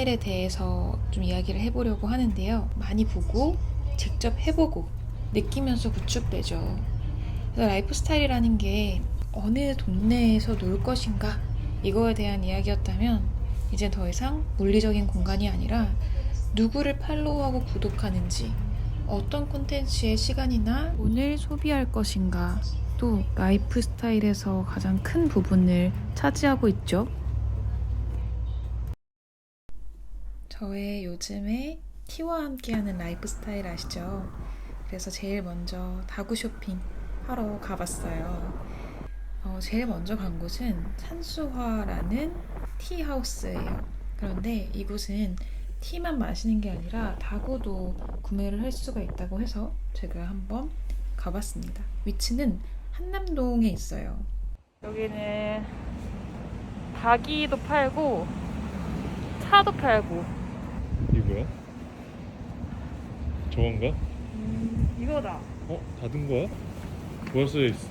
스타일에 대해서 좀 이야기를 해보려고 하는데요. 많이 보고 직접 해보고 느끼면서 구축되죠. 그래서 라이프 스타일이라는 게 어느 동네에서 놀 것인가 이거에 대한 이야기였다면 이제 더 이상 물리적인 공간이 아니라 누구를 팔로우하고 구독하는지, 어떤 콘텐츠의 시간이나 돈을 소비할 것인가, 또 라이프 스타일에서 가장 큰 부분을 차지하고 있죠. 저의 요즘에 티와 함께하는 라이프 스타일 아시죠? 그래서 제일 먼저 다구 쇼핑 하러 가봤어요. 제일 먼저 간 곳은 산수화라는 티하우스예요. 그런데 이곳은 티만 마시는 게 아니라 다구도 구매를 할 수가 있다고 해서 제가 한번 가봤습니다. 위치는 한남동에 있어요. 여기는 닭이도 팔고 차도 팔고. 이거야? 저건가? 이거다. 닫은 거야? 뭐가 써져 있어?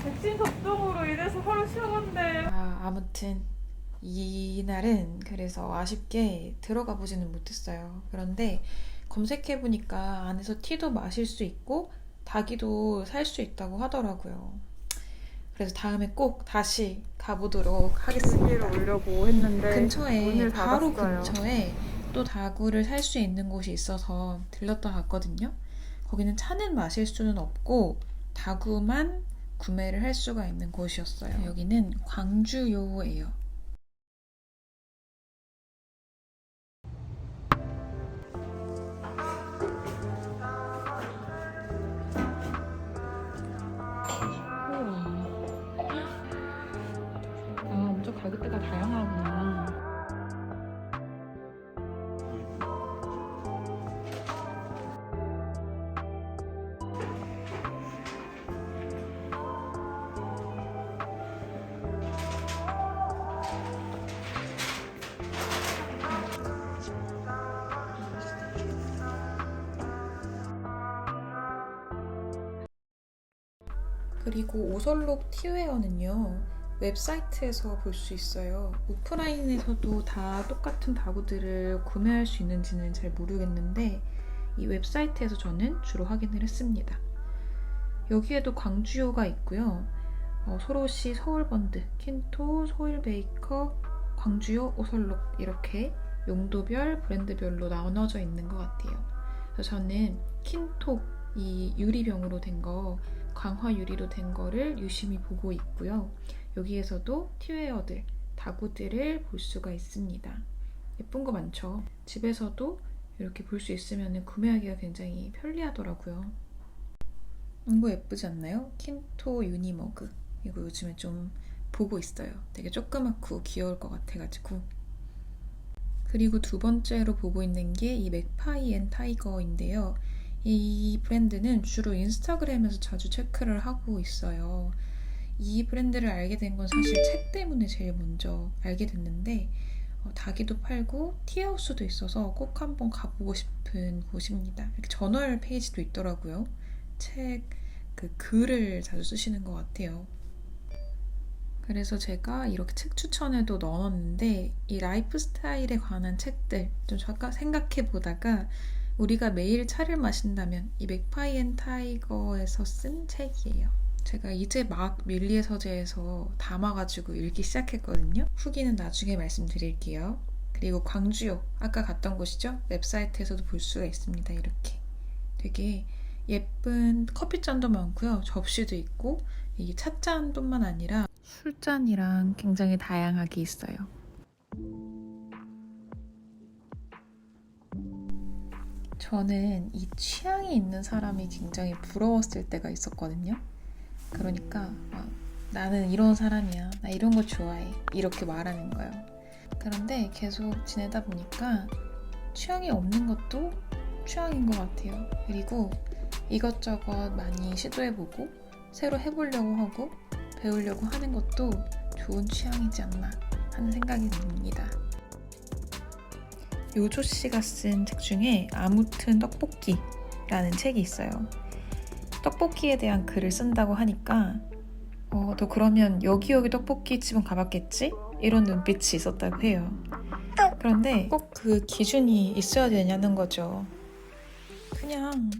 백신 접종으로 인해서 하루 쉬었는데. 아무튼 이날은 그래서 아쉽게 들어가 보지는 못했어요. 그런데 검색해 보니까 안에서 티도 마실 수 있고 닭이도 살 수 있다고 하더라고요. 그래서 다음에 꼭 다시 가보도록 하겠습니다. 오려고 했는데 근처에 바로 닫았어요. 근처에 또 다구를 살 수 있는 곳이 있어서 들렀다 갔거든요. 거기는 차는 마실 수는 없고 다구만 구매를 할 수가 있는 곳이었어요. 여기는 광주요예요. 엄청 가격대가 다양하구나. 그리고 오설록 티웨어는요, 웹사이트에서 볼 수 있어요. 오프라인에서도 다 똑같은 다구들을 구매할 수 있는지는 잘 모르겠는데 이 웹사이트에서 저는 주로 확인을 했습니다. 여기에도 광주요가 있고요. 소로시, 서울번드, 킨토, 소일베이커, 광주요, 오설록 이렇게 용도별, 브랜드별로 나눠져 있는 것 같아요. 그래서 저는 킨토, 이 유리병으로 된 거, 강화 유리로 된 거를 유심히 보고 있고요. 여기에서도 티웨어들, 다구들을 볼 수가 있습니다. 예쁜 거 많죠? 집에서도 이렇게 볼 수 있으면 구매하기가 굉장히 편리하더라고요. 이거 예쁘지 않나요? 킨토 유니머그. 이거 요즘에 좀 보고 있어요. 되게 조그맣고 귀여울 것 같아가지고. 그리고 두 번째로 보고 있는 게 이 맥파이 앤 타이거인데요. 이 브랜드는 주로 인스타그램에서 자주 체크를 하고 있어요. 이 브랜드를 알게 된 건 사실 책 때문에 제일 먼저 알게 됐는데 다기도 팔고 티하우스도 있어서 꼭 한번 가보고 싶은 곳입니다. 이렇게 저널 페이지도 있더라고요. 책 글을 자주 쓰시는 것 같아요. 그래서 제가 이렇게 책 추천에도 넣었는데 이 라이프 스타일에 관한 책들 좀 잠깐 생각해 보다가 우리가 매일 차를 마신다면 이 맥파이 앤 타이거에서 쓴 책이에요. 제가 이제 막 밀리의 서재에서 담아가지고 읽기 시작했거든요. 후기는 나중에 말씀드릴게요. 그리고 광주요, 아까 갔던 곳이죠? 웹사이트에서도 볼 수가 있습니다. 이렇게 되게 예쁜 커피잔도 많고요. 접시도 있고 이 찻잔뿐만 아니라 술잔이랑 굉장히 다양하게 있어요. 저는 이 취향이 있는 사람이 굉장히 부러웠을 때가 있었거든요. 그러니까 나는 이런 사람이야, 나 이런 거 좋아해, 이렇게 말하는 거예요. 그런데 계속 지내다 보니까 취향이 없는 것도 취향인 것 같아요. 그리고 이것저것 많이 시도해보고 새로 해보려고 하고 배우려고 하는 것도 좋은 취향이지 않나 하는 생각이 듭니다. 요조 씨가 쓴 책 중에 아무튼 떡볶이라는 책이 있어요. 떡볶이에 대한 글을 쓴다고 하니까 너 그러면 여기 떡볶이집은 가봤겠지? 이런 눈빛이 있었다고 해요. 그런데 꼭 그 기준이 있어야 되냐는 거죠. 그냥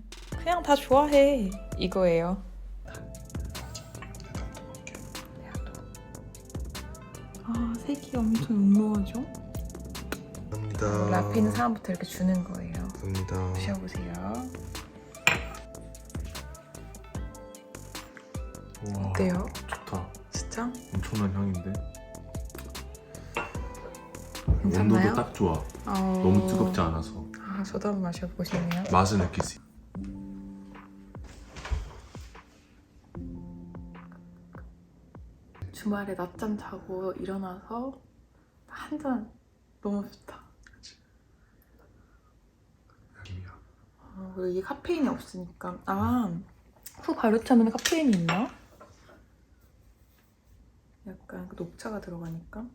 다 좋아해 이거예요. 아, 색이 엄청 음모하죠? 감사합니다. 앞에 있는 사람부터 이렇게 주는 거예요. 감사합니다. 드셔보세요. 와, 어때요? 좋다. 진짜? 엄청난 향인데? 괜찮나요? 온도도 딱 좋아. 너무 뜨겁지 않아서. 아, 저도 한번 마셔보고 싶네요. 맛을 느낄 수 있어. 주말에 낮잠 자고 일어나서 한 잔 너무 좋다. 향이야. 그리고 이게 카페인이 없으니까. 후 발효차면 카페인이 있나? 약간 그 녹차가 들어가니까.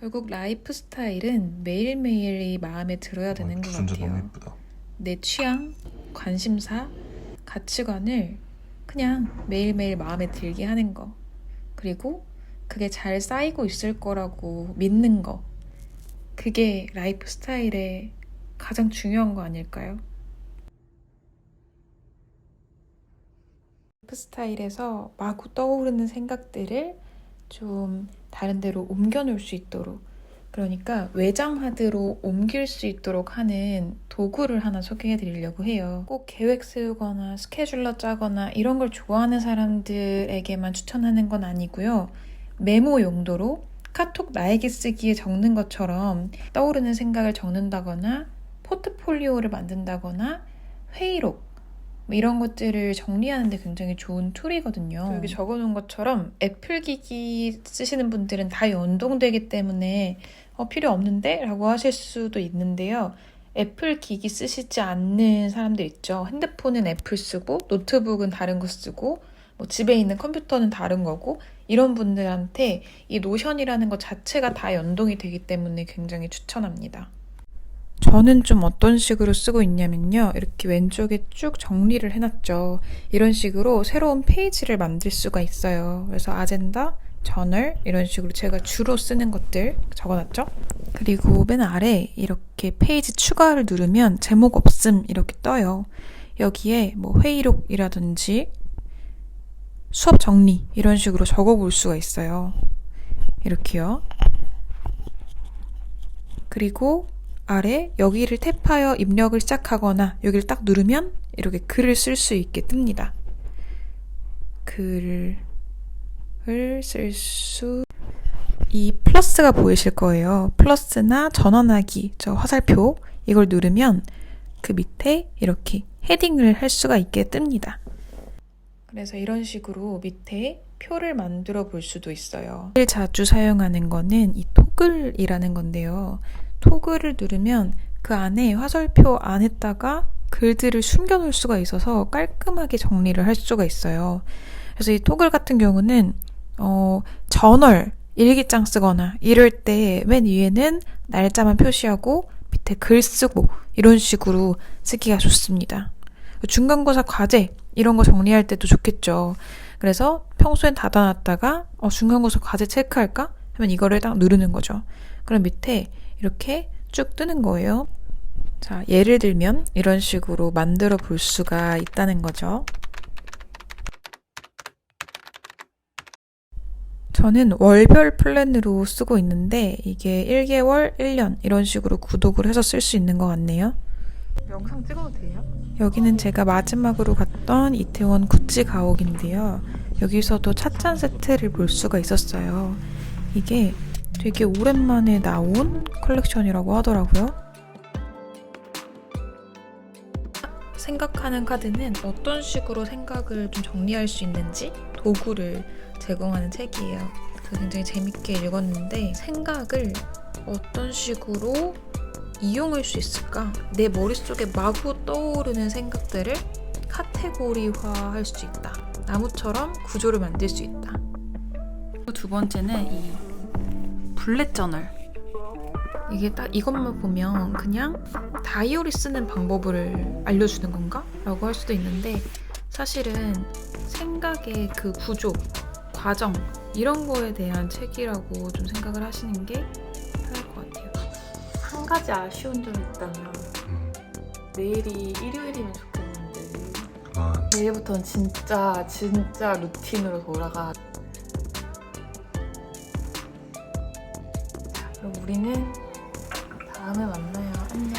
결국 라이프 스타일은 매일매일이 마음에 들어야 되는 것 진짜 같아요. 너무 예쁘다. 내 취향, 관심사, 가치관을 그냥 매일매일 마음에 들게 하는 거. 그리고 그게 잘 쌓이고 있을 거라고 믿는 거. 그게 라이프 스타일의 가장 중요한 거 아닐까요? 라이프 스타일에서 마구 떠오르는 생각들을 좀 다른 데로 옮겨 놓을 수 있도록, 그러니까 외장하드로 옮길 수 있도록 하는 도구를 하나 소개해 드리려고 해요. 꼭 계획 세우거나 스케줄러 짜거나 이런 걸 좋아하는 사람들에게만 추천하는 건 아니고요. 메모 용도로 카톡 나에게 쓰기에 적는 것처럼 떠오르는 생각을 적는다거나 포트폴리오를 만든다거나 회의록 이런 것들을 정리하는 데 굉장히 좋은 툴이거든요. 여기 적어놓은 것처럼 애플 기기 쓰시는 분들은 다 연동되기 때문에 필요 없는데? 라고 하실 수도 있는데요. 애플 기기 쓰시지 않는 사람들 있죠. 핸드폰은 애플 쓰고 노트북은 다른 거 쓰고 뭐 집에 있는 컴퓨터는 다른 거고, 이런 분들한테 이 노션이라는 것 자체가 다 연동이 되기 때문에 굉장히 추천합니다. 저는 좀 어떤 식으로 쓰고 있냐면요. 이렇게 왼쪽에 쭉 정리를 해놨죠. 이런 식으로 새로운 페이지를 만들 수가 있어요. 그래서 아젠다, 저널 이런 식으로 제가 주로 쓰는 것들 적어놨죠. 그리고 맨 아래 이렇게 페이지 추가를 누르면 제목 없음 이렇게 떠요. 여기에 뭐 회의록이라든지 수업 정리 이런 식으로 적어볼 수가 있어요. 이렇게요. 그리고 아래 여기를 탭하여 입력을 시작하거나 여기를 딱 누르면 이렇게 글을 쓸 수 있게 뜹니다. 글을 쓸 수... 이 플러스가 보이실 거예요. 플러스나 전환하기, 저 화살표 이걸 누르면 그 밑에 이렇게 헤딩을 할 수가 있게 뜹니다. 그래서 이런 식으로 밑에 표를 만들어 볼 수도 있어요. 제일 자주 사용하는 거는 이 토글이라는 건데요. 토글을 누르면 그 안에 화살표 안에다가 글들을 숨겨놓을 수가 있어서 깔끔하게 정리를 할 수가 있어요. 그래서 이 토글 같은 경우는 저널, 일기장 쓰거나 이럴 때 맨 위에는 날짜만 표시하고 밑에 글 쓰고 이런 식으로 쓰기가 좋습니다. 중간고사 과제 이런 거 정리할 때도 좋겠죠. 그래서 평소엔 닫아놨다가 중간고사 과제 체크할까? 하면 이거를 딱 누르는 거죠. 그럼 밑에 이렇게 쭉 뜨는 거예요. 자, 예를 들면 이런 식으로 만들어 볼 수가 있다는 거죠. 저는 월별 플랜으로 쓰고 있는데 이게 1개월, 1년 이런 식으로 구독을 해서 쓸 수 있는 것 같네요. 영상 찍어도 돼요? 여기는 제가 마지막으로 갔던 이태원 구찌 가옥인데요. 여기서도 찻잔 세트를 볼 수가 있었어요. 이게 되게 오랜만에 나온 컬렉션이라고 하더라고요. 생각하는 카드는 어떤 식으로 생각을 좀 정리할 수 있는지 도구를 제공하는 책이에요. 굉장히 재밌게 읽었는데 생각을 어떤 식으로 이용할 수 있을까? 내 머릿속에 마구 떠오르는 생각들을 카테고리화할 수 있다. 나무처럼 구조를 만들 수 있다. 두 번째는 이 블렛 저널. 이게 딱 이것만 보면 그냥 다이어리 쓰는 방법을 알려주는 건가? 라고 할 수도 있는데 사실은 생각의 그 구조, 과정 이런 거에 대한 책이라고 좀 생각을 하시는 게 편할 것 같아요. 한 가지 아쉬운 점이 있다면 내일이 일요일이면 좋겠는데 그만. 내일부터는 진짜 루틴으로 돌아가. 자, 그럼 우리는 다음에 만나요. 안녕.